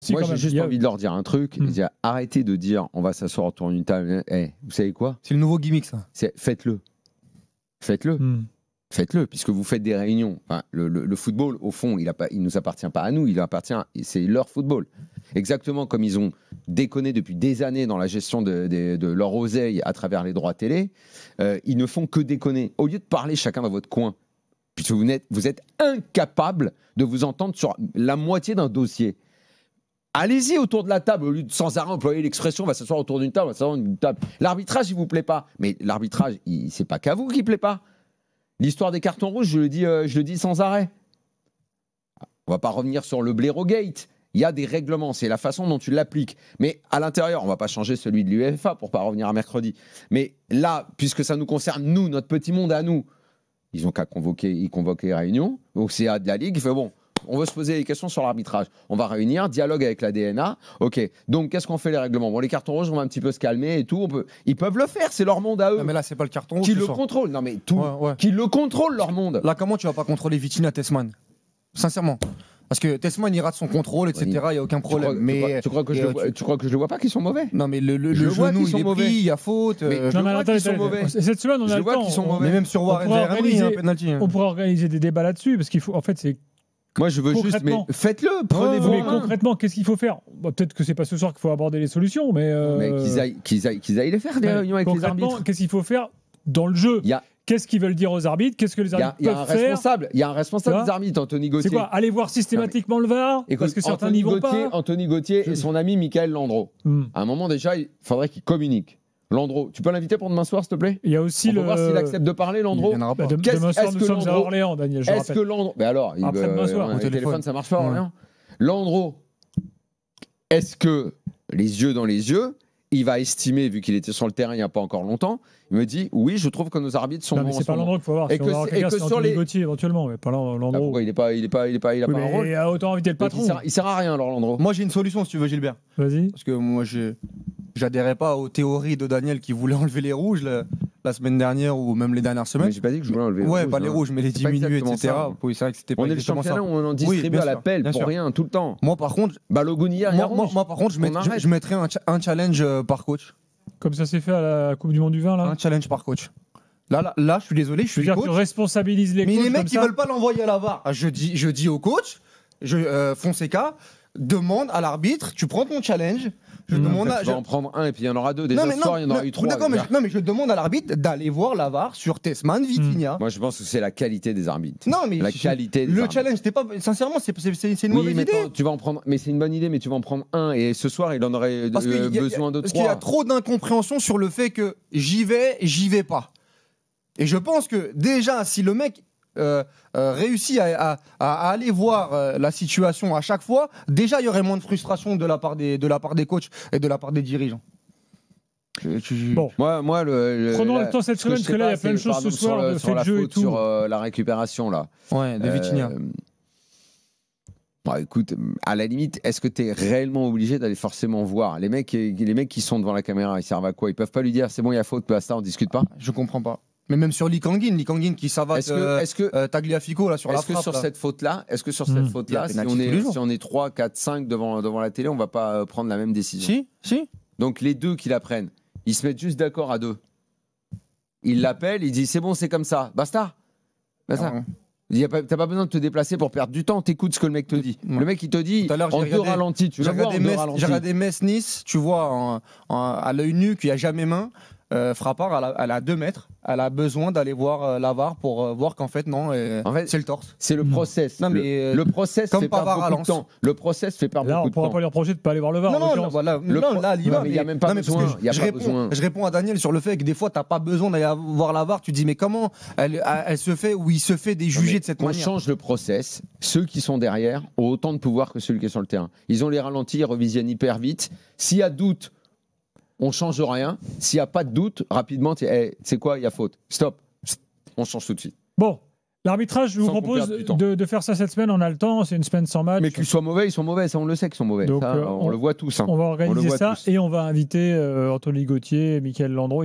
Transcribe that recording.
Si, moi, j'ai juste envie de leur dire un truc. Dire, arrêtez de dire on va s'asseoir autour d'une table. Vous savez quoi? C'est le nouveau gimmick, ça. Faites-le. Faites-le. Faites-le, puisque vous faites des réunions. Enfin, le football, au fond, il ne nous appartient pas à nous, c'est leur football. Exactement comme ils ont déconné depuis des années dans la gestion de leur oseille à travers les droits télé, ils ne font que déconner. Au lieu de parler chacun dans votre coin, puisque vous êtes incapable de vous entendre sur la moitié d'un dossier. Allez-y autour de la table, au lieu de sans arrêt employer l'expression, on va s'asseoir autour d'une table, L'arbitrage, il vous plaît pas. Mais l'arbitrage, c'est pas qu'à vous qu'il plaît pas. L'histoire des cartons rouges, je le dis sans arrêt. On va pas revenir sur le blaireau gate. Il y a des règlements, c'est la façon dont tu l'appliques. Mais à l'intérieur, on va pas changer celui de l'UEFA pour pas revenir à mercredi. Mais là, puisque ça nous concerne, nous, notre petit monde à nous, ils ont qu'à convoquer réunion au CA de la Ligue. Il fait bon. On veut se poser des questions sur l'arbitrage. On va réunir, dialogue avec la DNA. Ok, donc qu'est-ce qu'on fait les règlements? Bon, les cartons rouges, on va un petit peu se calmer et tout. Ils peuvent le faire, c'est leur monde à eux. Non, mais là, c'est pas le carton rouge. Qui le contrôle? Non, mais tout. Ouais. Qui le contrôle, leur monde. Là, comment tu vas pas contrôler Vitinha, Tessman? Sincèrement. Parce que Tessman, il rate son contrôle, etc. Il n'y a aucun problème. Tu crois que je le vois pas qu'ils sont mauvais? Non, mais le genou, il est pris, il y a faute. Non, mais attends, ils sont mauvais. Cette semaine, on a le temps. Mais même sur Warren Zaïre-Emery, un penalty. On pourrait organiser des débats là-dessus, parce qu'il faut. En fait, c'est. Moi, je veux juste, mais faites-le, prenez-vous. Mais concrètement, qu'est-ce qu'il faut faire? Peut-être que c'est pas ce soir qu'il faut aborder les solutions, mais. Qu'ils aillent les faire, des réunions avec les arbitres. Qu'est-ce qu'il faut faire dans le jeu? Qu'est-ce qu'ils veulent dire aux arbitres? Qu'est-ce que les arbitres peuvent faire? Il y a un responsable des arbitres, Anthony Gauthier. C'est quoi? Aller voir systématiquement le VAR? Parce que certains n'y vont pas. Anthony Gauthier et son ami Michael Landreau. À un moment, déjà, il faudrait qu'ils communiquent. Landreau, tu peux l'inviter pour demain soir, s'il te plaît? Il y a aussi On va voir s'il accepte de parler, Landreau. Demain soir, nous sommes à Orléans, Daniel. Est-ce que Landreau. Mais alors, après demain soir, le téléphone, ça marche pas, Orléans. Landreau, est-ce que, les yeux dans les yeux, il va estimer, vu qu'il était sur le terrain il n'y a pas encore longtemps, il me dit oui, je trouve que nos arbitres sont bons. C'est pas Landreau qu'il faut voir. Et que sur les Gauthier éventuellement, mais pas Landreau. Pourquoi il a pas un rôle? Autant inviter le patron. Il sert à rien alors Landreau. Moi j'ai une solution si tu veux, Gilbert. Vas-y. Parce que moi j'adhérais pas aux théories de Daniel qui voulait enlever les rouges la semaine dernière ou même les dernières semaines. J'ai pas dit que je voulais enlever les rouges. Ouais, pas les rouges, mais les diminuer, etc. Oui, c'est vrai que c'était pas. On est le championnat où on en distribue à l'appel pour rien tout le temps. Moi par contre, Balogun hier. Moi par contre, je mettrais un challenge par coach. Comme ça s'est fait à la Coupe du Monde du vin là. Un challenge par coach. Là, je suis désolé, je suis coach. Tu responsabilises les coachs. Mais les mecs qui veulent pas l'envoyer à la VAR. Je dis au coach, Fonseca, demande à l'arbitre, tu prends ton challenge. Tu vas en prendre un et puis il y en aura deux. Déjà ce soir, il y en aura eu trois. D'accord, mais je demande à l'arbitre d'aller voir la VAR sur Tessman, Vitinha. Moi, je pense que c'est la qualité des arbitres. Non, mais la qualité. Le challenge, c'était pas. Sincèrement, c'est une mauvaise idée. Tu vas en prendre. Mais c'est une bonne idée, mais tu vas en prendre un et ce soir, il en aurait besoin de trois. Parce qu'il y a trop d'incompréhension sur le fait que j'y vais pas. Et je pense que déjà, si le mec réussit à aller voir la situation à chaque fois, déjà il y aurait moins de frustration de la part des coachs et de la part des dirigeants. Bon, moi prenons le temps cette semaine parce que là il y a plein de choses ce soir de fait de jeu et tout. Sur la récupération là. Ouais, de Vitinha. Bon, écoute, à la limite, est-ce que tu es réellement obligé d'aller forcément voir les mecs qui sont devant la caméra, ils servent à quoi? Ils peuvent pas lui dire c'est bon, il y a faute, basta, on discute pas? Je comprends pas. Mais même sur Lee Kangin qui savate Tagliafico là sur la frappe. Est-ce que sur cette faute-là, si on est 3, 4, 5 devant la télé, on va pas prendre la même décision? Si. Donc les deux qui la prennent, ils se mettent juste d'accord à deux. Ils l'appellent, ils disent c'est bon, c'est comme ça, basta. T'as pas besoin de te déplacer pour perdre du temps, t'écoutes ce que le mec te dit. Le mec il te dit en deux ralentis, tu vas voir en deux ralentis. J'ai regardé Metz-Nice, tu vois à l'œil nu qu'il n'y a jamais main. Frappard, elle a 2 mètres. Elle a besoin d'aller voir la VAR pour voir qu'en fait, non, c'est le torse. C'est le process. Non, mais le process fait perdre beaucoup de temps. Le process fait perdre beaucoup de temps. Là, on ne pourra pas lui reprocher de ne pas aller voir le VAR. Là, il y va. Il n'y a même pas besoin. Je réponds à Daniel sur le fait que des fois, tu n'as pas besoin d'aller voir la VAR. Tu te dis, mais comment elle se fait ou il se fait des jugés de cette manière? On change le process. Ceux qui sont derrière ont autant de pouvoir que celui qui est sur le terrain. Ils ont les ralentis, ils revisionnent hyper vite. S'il y a doute, on change rien. S'il n'y a pas de doute, rapidement, c'est quoi? Il y a faute. Stop. On change tout de suite. Bon, l'arbitrage, je vous propose de faire ça cette semaine. On a le temps. C'est une semaine sans match. Mais qu'ils soient mauvais, ils sont mauvais. Ça, on le sait qu'ils sont mauvais. Donc, ça, on le voit tous. On va organiser ça et on va inviter Anthony Gauthier et Michael Landreau.